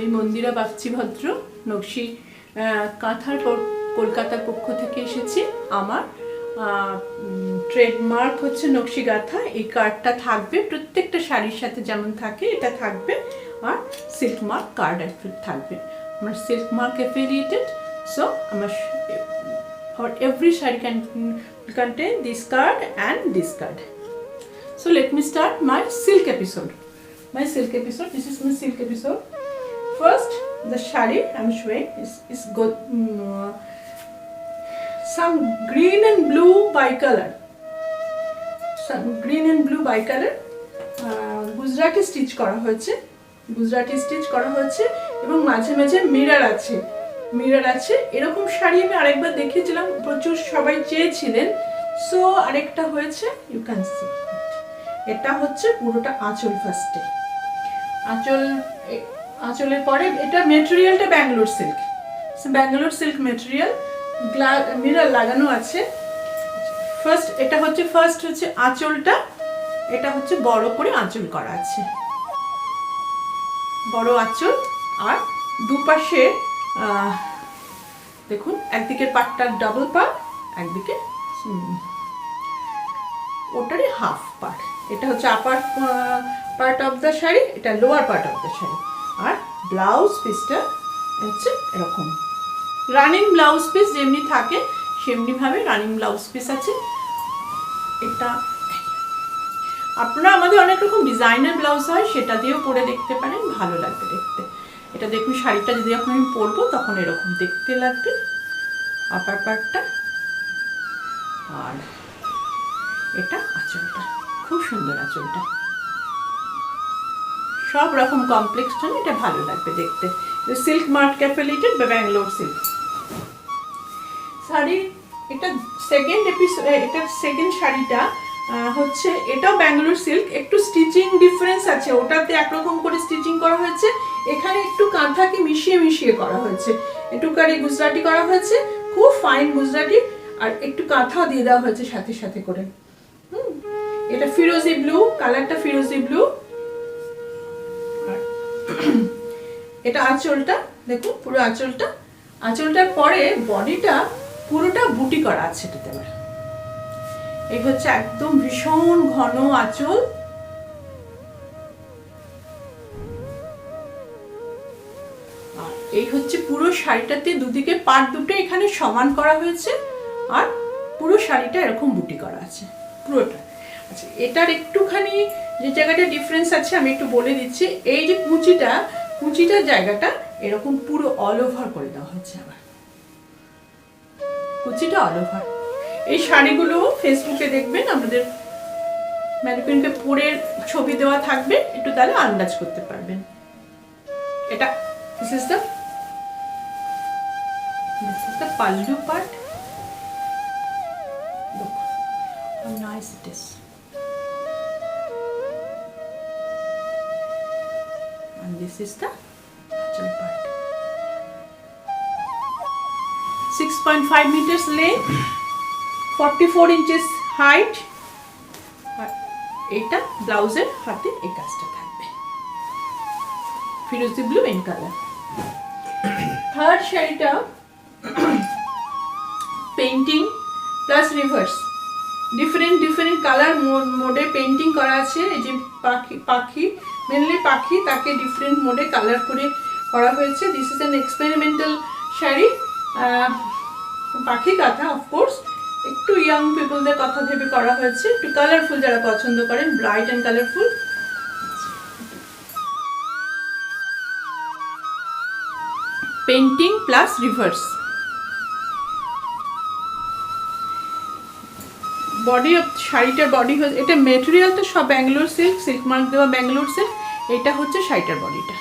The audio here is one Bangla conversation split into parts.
আমি মন্দিরা বাগচি ভদ্র নকশি কাঁথার কলকাতার পক্ষ থেকে এসেছি। আমার ট্রেডমার্ক হচ্ছে নকশি গাঁথা। এই কার্ডটা থাকবে প্রত্যেকটা শাড়ির সাথে যেমন থাকে এটা থাকবে, আর সিল্ক মার্ক কার্ড থাকবে। আমার সিল্ক মার্ক অ্যাফিলিয়েটেড, সো আমার for every shari can contain this card and this card. So let me start my silk episode. This is my silk episode. First, the shari I'm showing is good, some green and blue bicolor. Gujarati stitch করা হয়েছে এবং মাঝে মাঝে মিরর আছে। এরকম শাড়ি আমি আরেকবার দেখিয়েছিলাম, প্রচুর সবাই চেয়েছিলেন, সো আরেকটা হয়েছে, ইউ ক্যান সি। এটা হচ্ছে পুরোটা আঁচল। ফার্স্টে আঁচলের পরে এটা মেটেরিয়ালটা ব্যাঙ্গালোর সিল্ক মেটেরিয়াল, মিরর লাগানো আছে। ফার্স্ট হচ্ছে আঁচলটা, এটা হচ্ছে বড় করে আঁচল করা আছে, বড় আঁচল। আর দুপাশে দেখুন, একদিকের পাটটা ডাবল পার্ট, একদিকে ওটারই হাফ পার্ট। এটা হচ্ছে upper part of the sari, এটা lower part of the sari. আর ব্লাউজ পিসটা হচ্ছে এরকম রানিং ব্লাউজ পিস, যেমনি থাকে সেমনি ভাবে রানিং ব্লাউজ পিস আছে। এটা আপনারা আমাদের অনেক রকম ডিজাইনার ব্লাউজ হয়, সেটা দিয়েও পরে দেখতে পারেন, ভালো লাগবে দেখতে। এটা দেখুন, শাড়িটা যদি এখন আমি পরবো তখন এরকম দেখতে লাগবে আপার পার্টটা। আর এটা আঁচলটা, খুব সুন্দর আঁচলটা, সব রকম কমপ্লেক্স জন্য এটা ভালো লাগবে দেখতে। সিল্ক মার্ক অ্যাফিলিয়েটেড বা ব্যাঙ্গালোর সিল্ক শাড়ি। এটা সেকেন্ড শাড়িটা হচ্ছে, এটাও ব্যাঙ্গালোর সিল্ক। একটু স্টিচিং ডিফারেন্স আছে, ওটাতে একরকম করে স্টিচিং করা হয়েছে, এখানে একটু কাঁথাকে মিশিয়ে করা হয়েছে, একটুখানি গুজরাটি করা হয়েছে, খুব ফাইন গুজরাটি, আর একটু কাঁথাও দিয়ে দেওয়া হয়েছে সাথে করে। এটা ফিরোজি ব্লু কালারটা, ফিরোজি ব্লু। এটা আঁচলটা দেখুন, পুরো আঁচলটার পরে বডিটা পুরোটা বুটি করা আছে এটাতে। আবার এই হচ্ছে একদম ভীষণ ঘন আঁচল। আর এই হচ্ছে পুরো শাড়িটাতে দুদিকে পাট দুটো এখানে সমান করা হয়েছে, আর পুরো শাড়িটা এরকম বুটি করা আছে পুরোটা। আচ্ছা, এটার একটুখানি যে জায়গাটা ডিফারেন্স আছে আমি একটু বলে দিচ্ছি। এই যে কুচিটার জায়গাটা এরকম পুরো অল ওভার করে দেওয়া হয়েছে। আবার কুচিটা অল ওভার। এই শাড়িগুলো ফেসবুকে দেখবেন, আমাদের ম্যানিকুইনকে পরে ছবি দেওয়া থাকবে, একটু তাহলে আন্দাজ করতে পারবেন। এটা this is the pallu part. Look how nice it is. And this is the achal part. 6.5 meters length, 44 inches height. আর এটা ব্লাউজের হাতে এই কাজটা থাকবে, ফিরোজি ব্লু ইন কালার। থার্ড শাড়িটা painting plus reverse, different colour মোডে পেইন্টিং করা আছে। এই যে পাখি মেনলি পাখি, তাকে ডিফারেন্ট মোডে কালার করে করা হয়েছে। This is an experimental sari, পাখি কাঁথা। অফকোর্স একটু ইয়াং পিপলদের কথা ভেবে করা হয়েছে, একটু কালারফুল যারা পছন্দ করেন, bright and colourful. Painting plus reverse. Body of শাড়িটার বডি হচ্ছে, এটা মেটেরিয়ালটা সব ব্যাঙ্গালোর সিল্ক মার্ক দেওয়া ব্যাঙ্গালোর সিল্ক। এটা হচ্ছে শাড়িটার বডিটা,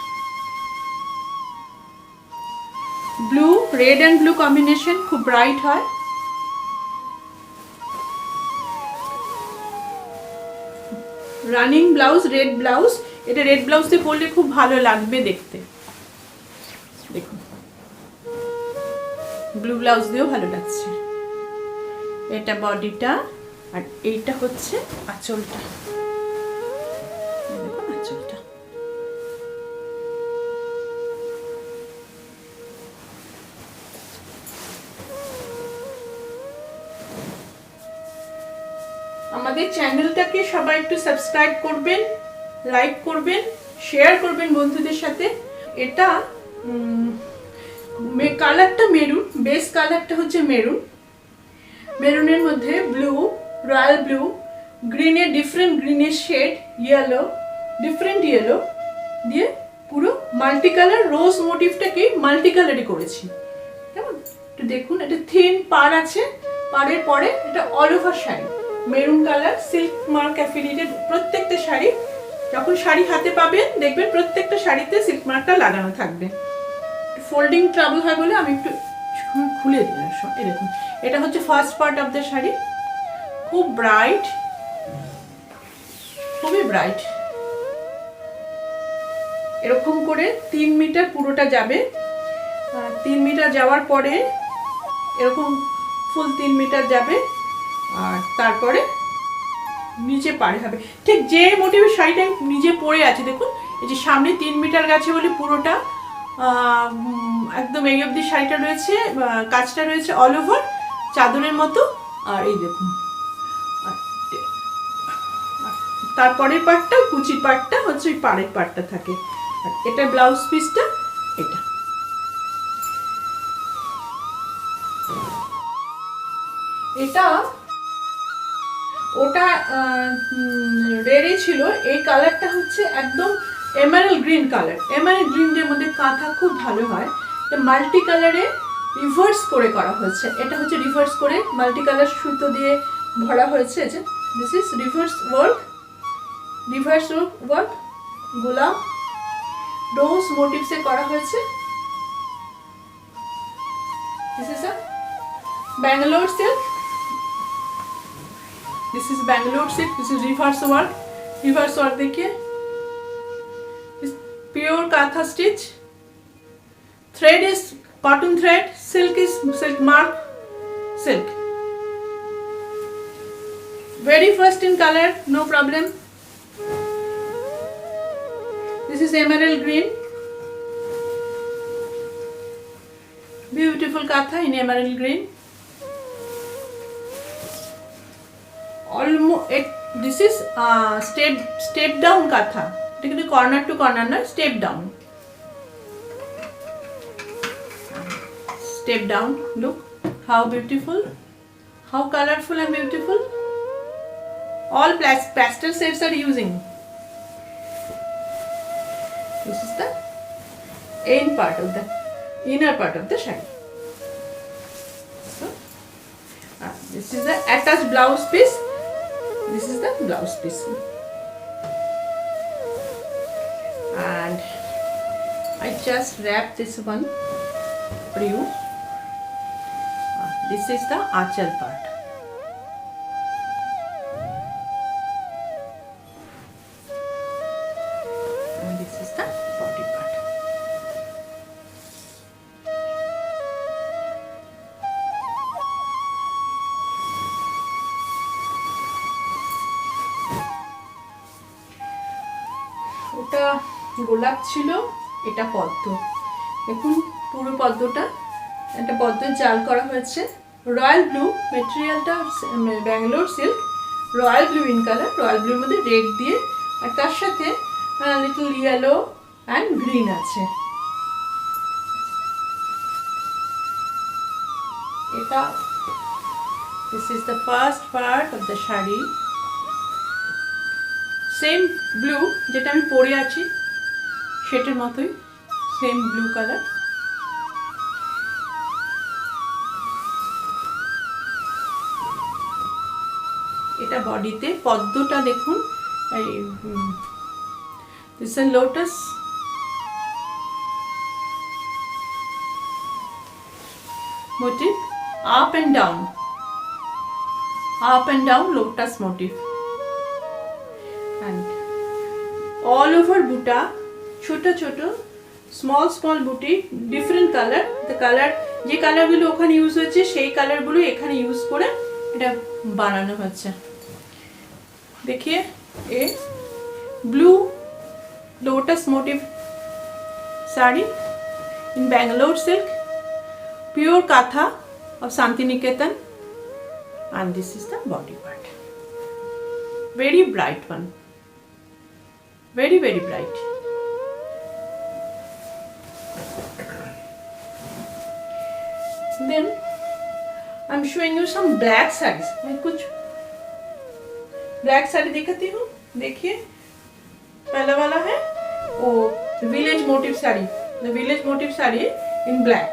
blue, red and blue combination, খুব ব্রাইট হয়। Running blouse, red blouse. এটা রেড ব্লাউজ দিয়ে পরলে খুব ভালো লাগবে দেখতে। দেখুন, ব্লু ব্লাউজ দিয়েও ভালো লাগছে। এটা বডিটা, আর এইটা হচ্ছে আঁচলটা। দেখুন আঁচলটা আমাদের চ্যানেলটাকে সবাই একটু সাবস্ক্রাইব করবেন, লাইক করবেন, শেয়ার করবেন বন্ধুদের সাথে। এটা কালারটা মেরুন, বেস কালারটা হচ্ছে মেরুন, মেরুনের মধ্যে ব্লু, রয়্যাল ব্লু, গ্রিনের ডিফারেন্ট গ্রিনের শেড, ইয়েলো, ডিফারেন্ট ইয়েলো দিয়ে পুরো মাল্টি কালার রোজ মোটিভটাকে মাল্টি কালারে করেছি। কেমন একটু দেখুন, এটা থিন পার আছে, পারের পরে এটা all over sari maroon colour, silk mark affiliated. প্রত্যেকটা শাড়ি যখন শাড়ি হাতে পাবেন দেখবেন প্রত্যেকটা শাড়িতে সিল্ক মার্কটা লাগানো থাকবে। ফোল্ডিং ট্রাবল হয় বলে আমি একটু খুলে দিলাম। এই দেখুন, এটা হচ্ছে first part of the sari, খুব ব্রাইট, খুবই ব্রাইট। এরকম করে 3 মিটার পুরোটা যাবে। 3 মিটার যাওয়ার পরে এরকম ফুল 3 মিটার যাবে, আর তারপরে নিচে পাড়ে হবে। ঠিক যে মোটিভের শাড়িটা নিজে পরে আছে দেখুন, এই যে সামনে 3 মিটার গেছে বলে পুরোটা একদম এই অবধি শাড়িটা রয়েছে, কাজটা রয়েছে অল ওভার চাদরের মতো। আর এই দেখুন, তারপরের পার্টটা কুচির পার্টটা হচ্ছে ওই পাড়ের পার্টটা থাকে। আর এটা ব্লাউজ পিসটা, এটা এটা ওটা রেডই ছিল। এই কালারটা হচ্ছে একদম এমারেল গ্রিন কালার। এমারেল গ্রিনের মধ্যে কাঁথা খুব ভালো হয়। মাল্টি কালারে রিভার্স করে করা হয়েছে। এটা হচ্ছে রিভার্স করে মাল্টি কালার সুতো দিয়ে ভরা হয়েছে। যে this is reverse work, reverse work, গোলাপ রোজ মোটিভসে করা হয়েছে। This is a Bangalore silk, this is Bangalore silk, this is reverse work देखिए, pure katha stitch, thread is cotton thread, silk is silk mark silk, very first in color, no problem. This is emerald green, beautiful katha in emerald green. Almost this is step down katha, এটা কিন্তু কর্নার টু কর্নার না, step down, step down. Look how beautiful, how colorful and beautiful. All pastel shades are using. This is the end part of the inner part of the shadi. So this is the attached blouse piece. This is the blouse piece, and I just wrap this one for you. This is the achal part. And this is the body part. ওটা গোলাপ ছিল, এটা পদ্ম। দেখুন পুরো পদ্মটা একটা পদ্মের জাল করা হয়েছে। রয়্যাল ব্লু মেটেরিয়ালটা, Bangalore silk, royal blue in colour, royal ব্লুর মধ্যে রেড দিয়ে, আর তার সাথে লিটল ইয়েলো অ্যান্ড গ্রিন আছে। এটা this is the first part of the sari. Same blue যেটা আমি পরে আছি সেটার মতোই, সেম ব্লু কালার। এটা বডিতে পদ্মটা দেখুন, এই this is lotus, motif, up and down lotus motif, and all over buta, ছোট ছোট small বুটি, ডিফারেন্ট কালার। দ্য কালার, যে কালারগুলো ওখানে ইউজ হয়েছে সেই কালারগুলো এখানে ইউজ করে এটা বানানো হচ্ছে। देखिए ये blue lotus motive sari in Bangalore silk, pure katha of Shantiniketan, and this is the body part. very bright one, very bright. Then I'm showing you some black sarees. मैं कुछ ब्लैक साड़ी दिखाती हूँ. देखिए पहला वाला है वो village motif sari. The village motif sari in black.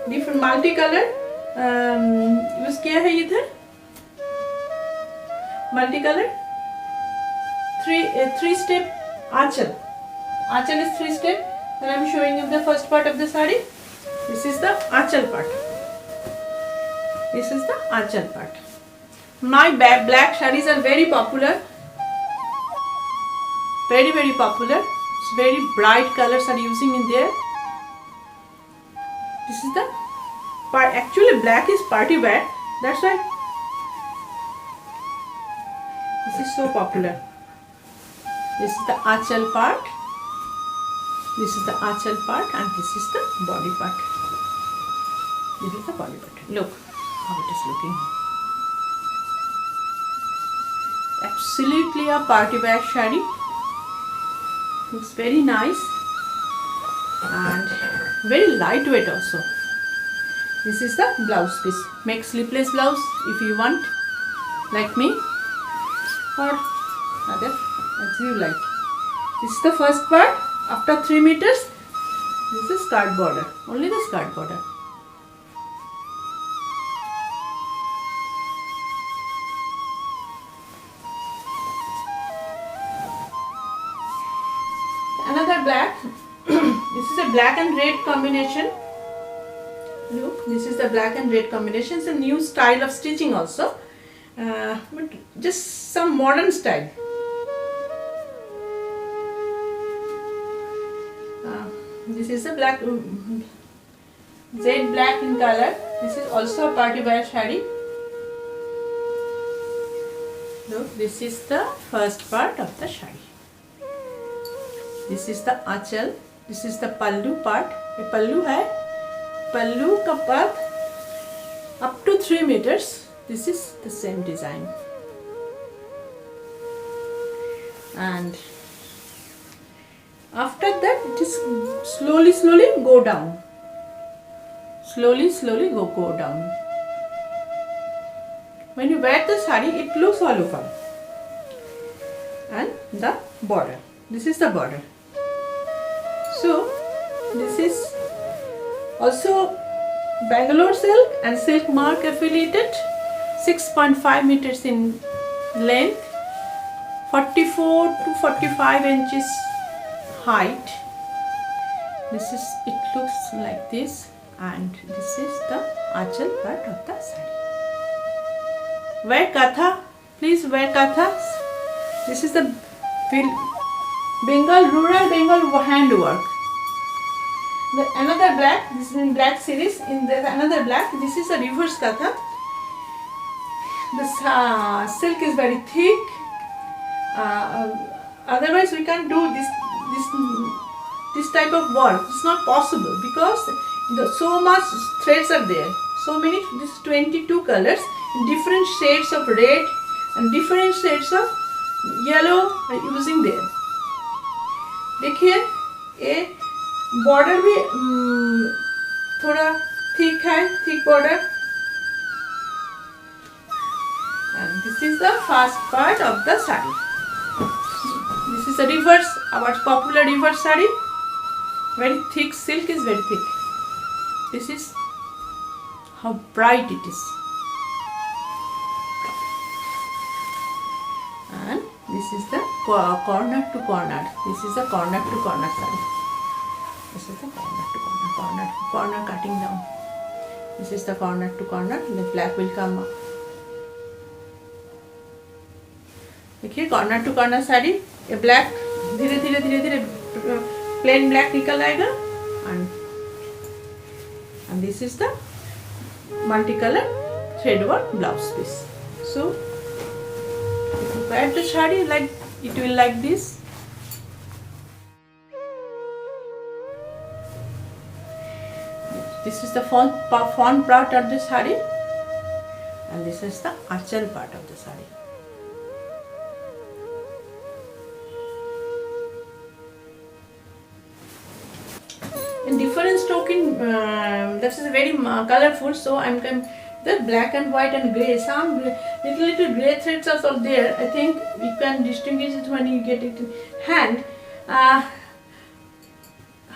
Different multi color use किया है इधर. Multi colour three step aanchal. Aanchal is 3 step. Then I am showing you the first part of the sari. This is the aanchal part. This is the aanchal part. My black sarees are very popular. Very popular. It's very bright colors are using in there. This is the part. Actually, black is party wear. That's why this is so popular. This is the aanchal part. This is the aanchal part, and this is the body part. This is the body part. Look how it is looking. Absolutely a party wear shari. Looks very nice and very lightweight also. This is the blouse piece. Make sleeveless blouse if you want, like me, or other as you like. This is the first part. After 3 meters, this is skirt border. Only the skirt border. Another black. This is a black and red combination. Look, this is the black and red combination. It's a new style of stitching also, but just some modern style. This is a black, jet black in color. This is also a party wear shari. Look, this is the first part of the shari. This is the aanchal. This is the pallu part. ये pallu है. Pallu का part up to 3 meters. This is the same design. And after that, it is slowly go down. Slowly go down. When you wear the sari, it looks all over. And the border. This is the border. So this is also Bangalore silk and Silk Mark affiliated. 6.5 meters in length, 44 to 45 inches height. This is, it looks like this, and this is the aanchal part of the sari. Wear katha, please wear katha. This is the Bengal, rural Bengal handwork. Another black, this is in black series. In the another black, this is a reverse katha. This silk is very thick. Otherwise, we can't do this type of work. It's not possible because so much threads are there. So many, this 22 colors, different shades of red and different shades of yellow are using there. देखिए ये border भी थोड़ा thick है, thick border. And this is the first part of the sari. This is a reverse, our popular reverse sari. Very thick, silk is very thick. This is how bright it is. And this is the corner to corner. This is the corner to corner sari. This is the corner to corner, corner cutting down. This is the corner to corner. The black will come up. देखिए कॉर्नर टू कॉर्नर साड़ी, ये ब्लैक धीरे धीरे प्लेन ब्लैक निकल आएगा. And this is the multicolor thread work blouse piece. So if you wear the sari, like it will like this. This is the front part of the sari, and this is the aanchal part of the sari. in different stroke in that is very colorful, so I'm the black and white and gray, some little gray threads are also there. I think you can distinguish it when you get it in hand.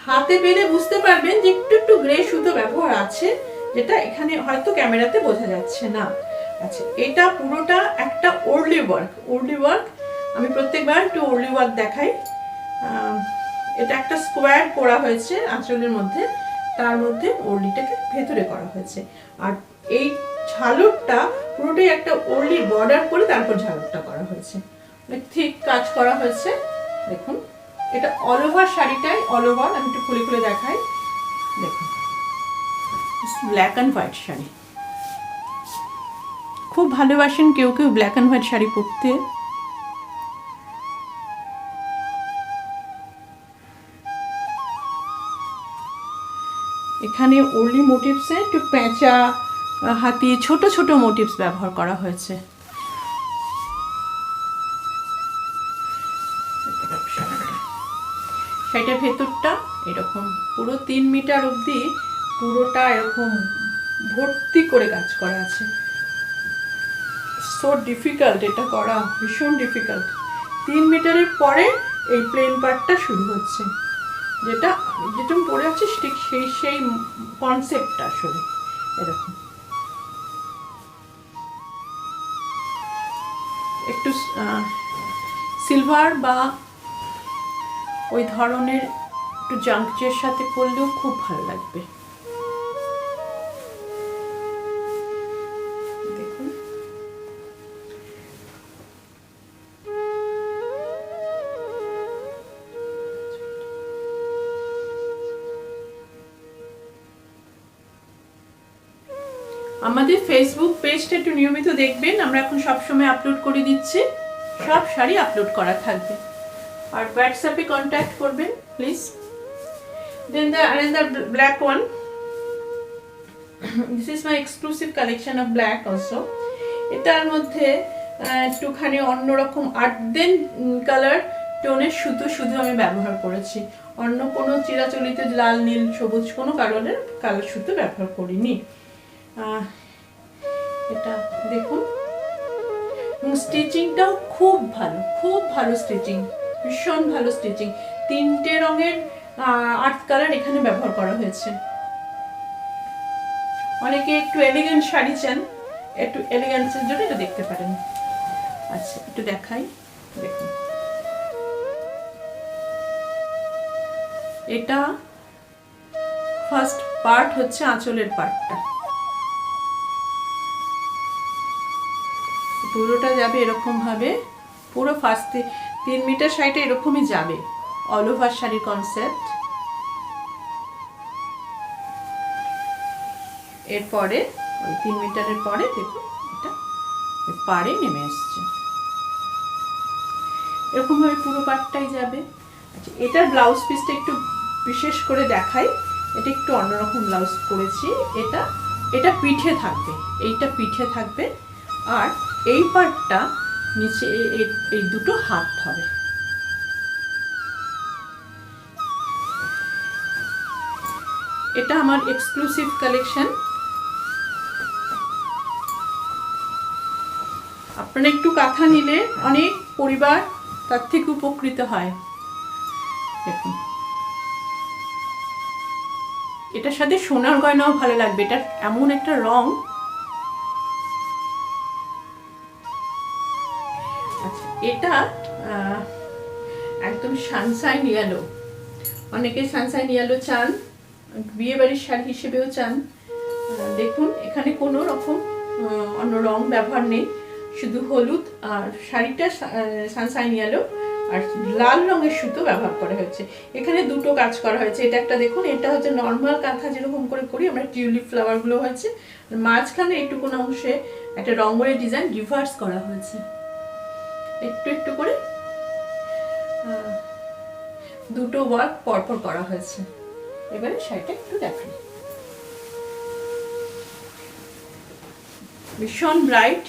হাতে পেলে বুঝতে পারবেন যে একটু একটু গ্রে সুতো ব্যবহার আছে, যেটা এখানে হয়তো ক্যামেরাতে বোঝা যাচ্ছে না। আচ্ছা, এটা পুরোটা একটা ওরলি ওয়ার্ক। আমি প্রত্যেকবার একটু ওরলি ওয়ার্ক দেখাই। এটা একটা স্কোয়ার করা হয়েছে আঁচলের মধ্যে, তার মধ্যে ওরলিটাকে ভেতরে করা হয়েছে। আর এই ঝালরটা পুরোটাই একটা ওরলি বর্ডার করে তারপর ঝালরটা করা হয়েছে, অনেক ঠিক কাজ করা হয়েছে। দেখুন, এটা অল ওভার শাড়িটাই অল ওভার। আমি একটু খুলে খুলে দেখাই। দেখুন, ব্ল্যাক অ্যান্ড হোয়াইট শাড়ি, খুব ভালোবাসেন কেউ কেউ ব্ল্যাক অ্যান্ড হোয়াইট শাড়ি পরতে। এখানে ওরলি মোটিভসে একটু পেঁচা, হাতি, ছোট ছোট মোটিভস ব্যবহার করা হয়েছে। শাড়িটার ভেতরটা এরকম পুরো 3 মিটার অবধি পুরোটা এরকম ভর্তি করে কাজ করা আছে। সো ডিফিকাল্ট এটা করা, ভীষণ ডিফিকাল্ট। 3 মিটারের পরে এই প্লেন পার্টটা শুরু হচ্ছে, যেটা পড়ে আছে ঠিক সেই কনসেপ্টটা আসলে এরকম। একটু সিলভার বা ওই ধরনের একটু জাঙ্কচের সাথে পরলেও খুব ভালো লাগবে। দেখুন, আমাদের ফেসবুক পেজটা একটু নিয়মিত দেখবেন, আমরা এখন সবসময় আপলোড করে দিচ্ছি, সব শাড়ি আপলোড করা থাকবে। আর হোয়াটসঅ্যাপে কন্ট্যাক্ট করবেন please. Then the another black one, this is my exclusive collection of black also. এটার মধ্যে একটুখানি অন্যরকম আর্দেন কালার টোনের সুতো শুধু আমি ব্যবহার করেছি, অন্য কোনো চিরাচরিত লাল, নীল, সবুজ কোনো কালার সুতো ব্যবহার করিনি। এটা দেখুন, স্টিচিংটাও খুব ভালো স্টিচিং, ভীষণ ভালো স্টিচিং। 3টে রঙের আর্ট কালার এখানে ব্যবহার করা হয়েছে। অনেকে একটু এলিগেন্ট শাড়ি চান, একটু এলিগেন্সের জন্য এটা দেখতে পারেন। আচ্ছা, একটু দেখাই। দেখুন, এটা ফার্স্ট পার্ট হচ্ছে আঁচলের পার্টটা, পুরোটা যাবে এরকম ভাবে, পুরো ফার্স্ট 3 মিটার শাড়িটা এরকমই যাবে, অল ওভার শাড়ির কনসেপ্ট। এরপরে ওই 3 মিটারের পরে দেখুন এটা পাড়ে নেমে এসছে, এরকম ভাবে পুরো পার্টটাই যাবে। আচ্ছা, এটার ব্লাউজ পিসটা একটু বিশেষ করে দেখাই। এটা একটু অন্যরকম ব্লাউজ করেছি। এটা পিঠে থাকবে, এইটা পিঠে থাকবে, আর এই পার্টটা নিচে এই দুটো হাত হবে। এটা আমার এক্সক্লুসিভ কালেকশন। আপনারা একটু কাঁথা নিলে অনেক পরিবার তার থেকে উপকৃত হয়। দেখুন, এটার সাথে সোনার গয়নাও ভালো লাগবে। এটা এমন একটা রং। আচ্ছা, এটা একদম সানশাইন ইয়েলো। অনেকে সানশাইন ইয়েলো চান, বিয়ে বাড়ির শাড়ি হিসেবেও চান। দেখুন, এখানে কোনো রকম অন্য রং ব্যবহার নেই, শুধু হলুদ আর শাড়িটা সানশাইন ইয়েলো আর লাল রঙের সুতো ব্যবহার করা হয়েছে। এখানে দুটো কাজ করা হয়েছে। এটা একটা দেখুন, এটা হচ্ছে নর্মাল কাঁথা যেরকম করে করি আমরা, টিউলিপ ফ্লাওয়ারগুলো হয়েছে, মাঝখানে একটু কোনো অংশে একটা রঙের ডিজাইন রিভার্স করা হয়েছে, একটু একটু করে দুটো ওয়ার্ক পরপর করা হয়েছে। এবারে শাড়িটা একটু দেখাই। ভীষণ ব্রাইট,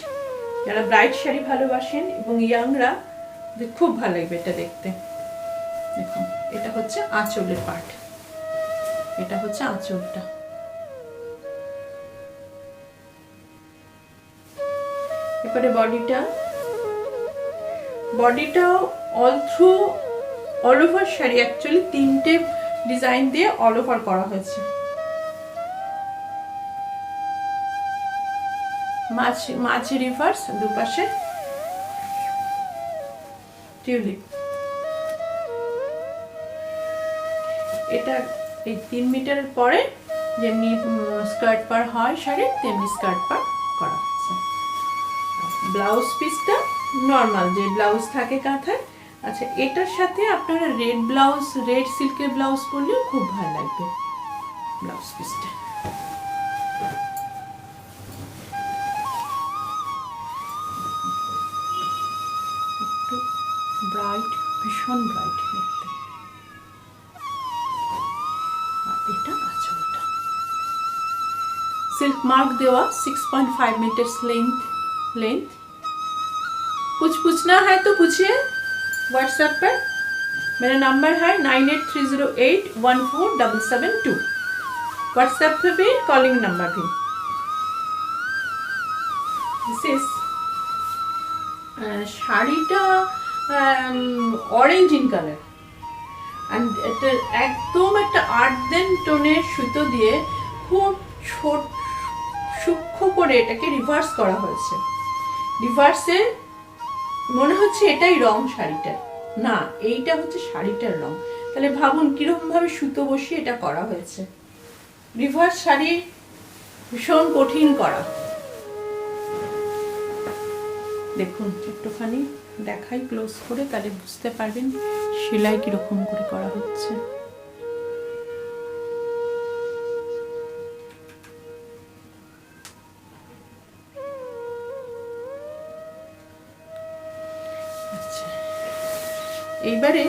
যারা ব্রাইট শাড়ি ভালোবাসেন এবং ইয়াংরা খুব ভালো লাগবে এটা দেখতে। দেখুন, এটা হচ্ছে আঁচলের পার্ট। এটা হচ্ছে আঁচলটা। এবারে বডিটাও অল ওভার শাড়ি, অ্যাকচুয়ালি 3টে ডিজাইন দিয়ে অল ওভার করা হয়েছে। মাঝে রিভার্স, দুপাশে টিউলিপ। এটা এই 3 মিটারের পরে যেমনি স্কার্ট পার হয় শাড়ির, তেমনি স্কার্ট পার করা হচ্ছে। ব্লাউজ পিসটা নর্মাল যে ব্লাউজ থাকে কাঁথায়। আচ্ছা, এটার সাথে আপনারা রেড সিল্কের ব্লাউজ পরলেও খুব ভালো লাগবে ব্লাউজ পিসটা। একটু ব্রাইট, ভীষণ ব্রাইট দেখতে। এটা আঁচলটা, सिल्क मार्क देवा 6.5 मीटर्स लेंथ। कुछ पूछना है तो पूछिए व्हाट्सएप पर। मेरा नंबर है 9830814772। व्हाट्सएप पे भी कॉलिंग नंबर भी। दिस इज শাড়িটা অরেঞ্জ ইন কালার, অ্যান্ড এটা একদম একটা আর্দেন টোনের সুতো দিয়ে খুব সূক্ষ্ম করে এটাকে রিভার্স করা হয়েছে। রিভার্সে মনে হচ্ছে এটাই রং শাড়িটার, না এইটা হচ্ছে শাড়িটার রং। তাহলে ভাবুন কিরকম ভাবে সুতো বসিয়ে এটা করা হয়েছে। রিভার্স শাড়ি ভীষণ কঠিন করা। দেখুন একটুখানি দেখাই ক্লোজ করে, তাহলে বুঝতে পারবেন সেলাই কিরকম করে করা হচ্ছে। এইবারে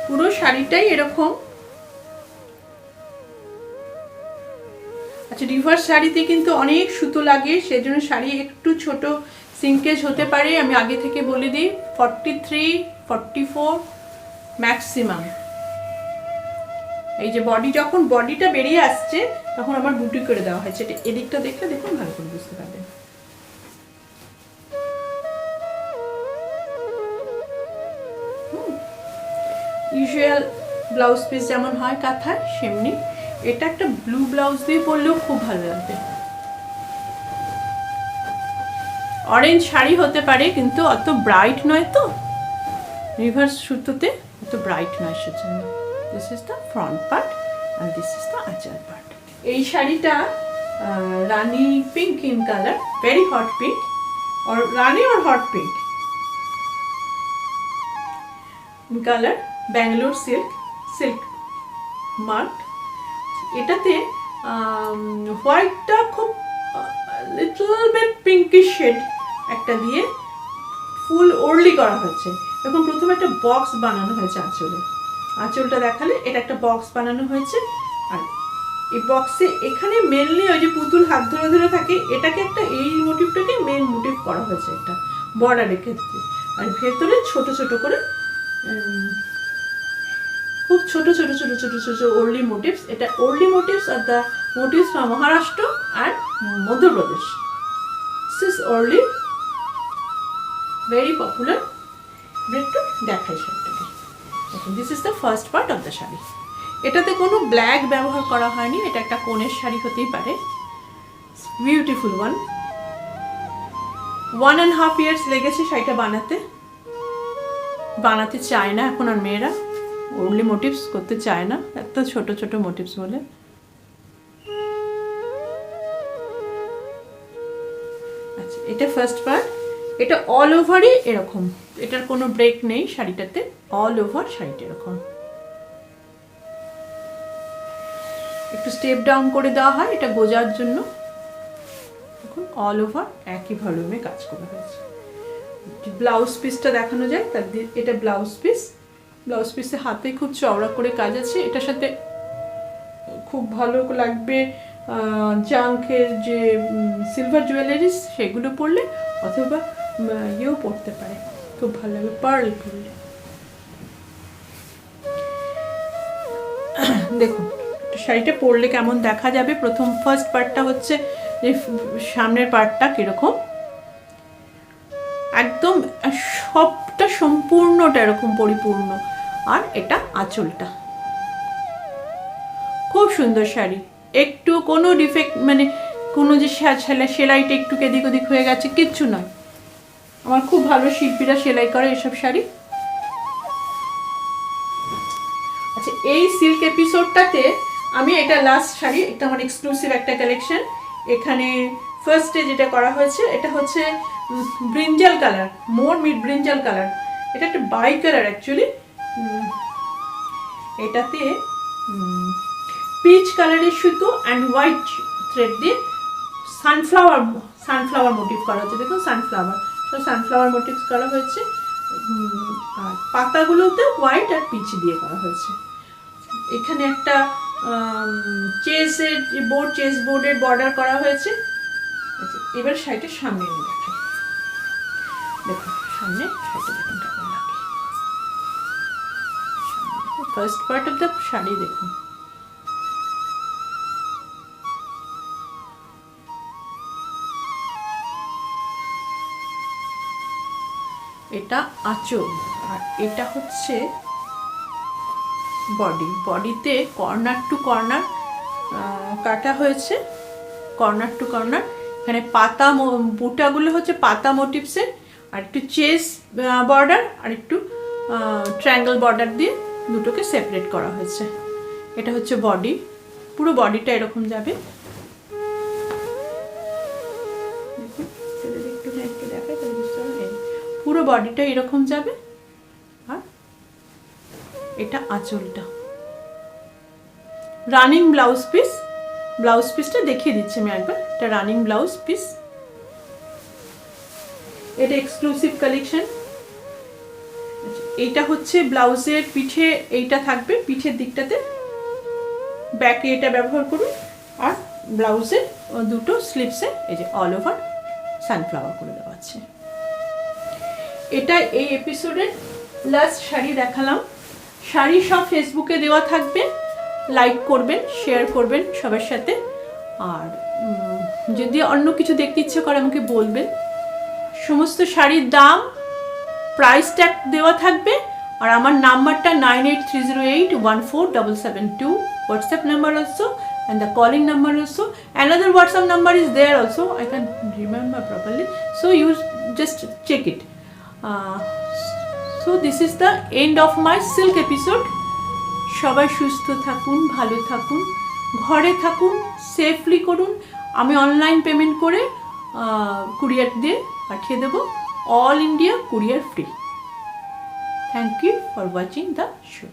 পুরো শাড়িটাই এরকম। আচ্ছা, রিভার্স শাড়িতে কিন্তু অনেক সুতো লাগে, সেজন্য শাড়ি একটু ছোট সিঙ্কেজ হতে পারে। আমি আগে থেকে বলে দিই 43, 44 ম্যাক্সিমাম। এই যে যখন বডিটা বেরিয়ে আসছে তখন আমার বুটি করে দেওয়া হয়েছে। এটা এদিকটা দেখলে দেখুন ভালো করে বুঝতে পারবেন। ইউজুয়াল ব্লাউজ পিস যেমন হয় কাঁথায়, সেমনি এটা একটা ব্লু ব্লাউজ দিয়ে পরলেও খুব ভালো লাগবে। অরেঞ্জ শাড়ি হতে পারে কিন্তু অত ব্রাইট নয়, তো রিভার্স সুতোতে অত ব্রাইট নয়, সেজন্য। This is the front part and this is the aanchal part. এই শাড়িটা rani pink in colour, very hot pink, और রানী और hot pink colour, Bangalore silk mark. এটাতে হোয়াইটটা খুব লিটল বিট পিঙ্কিশ শেড একটা দিয়ে ফুল ওরলি করা হয়েছে। এখন প্রথমে একটা বক্স বানানো হয়েছে আঁচলটা দেখালে এটা একটা বক্স বানানো হয়েছে। আর এই বক্সে এখানে মেনলি ওই যে পুতুল হাত ধরে ধরে থাকে, এটাকে একটা এই মোটিভটাকে মেন মোটিভ করা হয়েছে একটা বর্ডারের ক্ষেত্রে। আর ভেতরে ছোট ছোট করে খুব ছোট ছোট ছোট ছোট ছোট ওরলি মোটিভস। এটা Warli motifs are the motifs from Maharashtra and Madhya Pradesh. This is Warli, very popular. একটু দেখাই শাড়িটাকে। This is the first part of the sari. এটাতে কোনো ব্ল্যাক ব্যবহার করা হয়নি, এটা একটা কোণের শাড়ি হতেই পারে। Beautiful one. 1.5 years লেগেছে শাড়িটা বানাতে চায় না এখন আর মেয়েরা, ওনলি মোটিভস করতে চায় না, এত ছোট ছোট মোটিভস বলে। আচ্ছা, এটা ফার্স্ট পার্ট। এটা অল ওভারই এরকম, এটার কোনো ব্রেক নেই শাড়িটাতে, অল ওভার শাড়িটা এরকম। একটু স্টেপ ডাউন করে দেওয়া হয় এটা গোজার জন্য। এখন অল ওভার একই ভলিউমে কাজ করা হয়েছে। ব্লাউজ পিসটা দেখানো যায়, তার এটা ব্লাউজ পিসে হাতে খুব চওড়া করে কাজ আছে। এটার সাথে খুব ভালো লাগবে জাঙ্কের যে সিলভার জুয়েলারিস সেগুলো পরলে, অথবা ইয়েও পরতে পারে, খুব ভালো লাগবে পার্ল পরলে। দেখুন শাড়িটা পরলে কেমন দেখা যাবে। প্রথম ফার্স্ট পার্টটা হচ্ছে যে সামনের পার্টটা কীরকম, একদম সবটা সম্পূর্ণটা এরকম পরিপূর্ণ। আর এটা আঁচলটা, খুব সুন্দর শাড়ি, একটু কোনো ডিফেক্ট মানে কোনো যে সেলাইটা একটু এদিক ওদিক হয়ে গেছে কিচ্ছু নয়। আমার খুব ভালো শিল্পীরা সেলাই করে এসব শাড়ি। আচ্ছা, এই সিল্ক এপিসোডটাতে আমি এটা লাস্ট শাড়ি, এটা আমার এক্সক্লুসিভ একটা কালেকশন। এখানে ফার্স্টে যেটা করা হয়েছে এটা হচ্ছে ব্রিঞ্জাল কালার, মোর মিড ব্রিঞ্জাল কালার। এটা একটা বাই কালার অ্যাকচুয়ালি। এটাতে পিচ কালারের সুতো অ্যান্ড হোয়াইট থ্রেড দিয়ে সানফ্লাওয়ার মোটিভ করা হচ্ছে। দেখুন সানফ্লাওয়ার মোটিভ করা হয়েছে। আর পাতাগুলোতে হোয়াইট আর পিচ দিয়ে করা হয়েছে। এখানে একটা চেস বোর্ডের বর্ডার করা হয়েছে। এবার শাড়িটার সামনে নিয়ে দেখাই। দেখুন সামনে শাড়িটা দেখুন কেমন লাগে। First part of the sari দেখুন, এটা আঁচল আর এটা হচ্ছে বডিতে কর্নার টু কর্নার কাটা হয়েছে, কর্নার টু কর্নার। এখানে পাতা বুটাগুলো হচ্ছে পাতা মোটিভসের, আর একটু চেস বর্ডার আর একটু ট্রায়াঙ্গেল বর্ডার দিয়ে দুটোকে সেপারেট করা হয়েছে। এটা হচ্ছে বডি, পুরো বডিটা এরকম যাবে। পুরো বডিটা এরকম যাবে। আর এটা আঁচলটা, রানিং ব্লাউজ পিসটা দেখিয়ে দিচ্ছি আমি একবার। এটা রানিং ব্লাউজ পিস, এটা এক্সক্লুসিভ কালেকশন। এইটা হচ্ছে ব্লাউজের পিঠে, এইটা থাকবে পিঠের দিকটাতে, ব্যাকে এটা ব্যবহার করুন। আর ব্লাউজের দুটো স্লিপসে এই যে অল ওভার সানফ্লাওয়ার করে দেওয়া আছে। এটা এই এপিসোডের লাস্ট শাড়ি দেখালাম। শাড়ি সব ফেসবুকে দেওয়া থাকবে, লাইক করবেন, শেয়ার করবেন সবার সাথে। আর যদি অন্য কিছু দেখতে ইচ্ছে করে আমাকে বলবেন। সমস্ত শাড়ির দাম, প্রাইস ট্যাগ দেওয়া থাকবে। আর আমার নাম্বারটা 9830814772, WhatsApp number also, and the calling number also. Another WhatsApp number is there also, I can't remember properly, so you just check it. So this is the end of my silk episode. সবাই সুস্থ থাকুন, ভালো থাকুন, ঘরে থাকুন, সেফলি করুন। আমি অনলাইন পেমেন্ট করে কুরিয়ার দিয়ে পাঠিয়ে দেবো, all India courier free. Thank you for watching the show.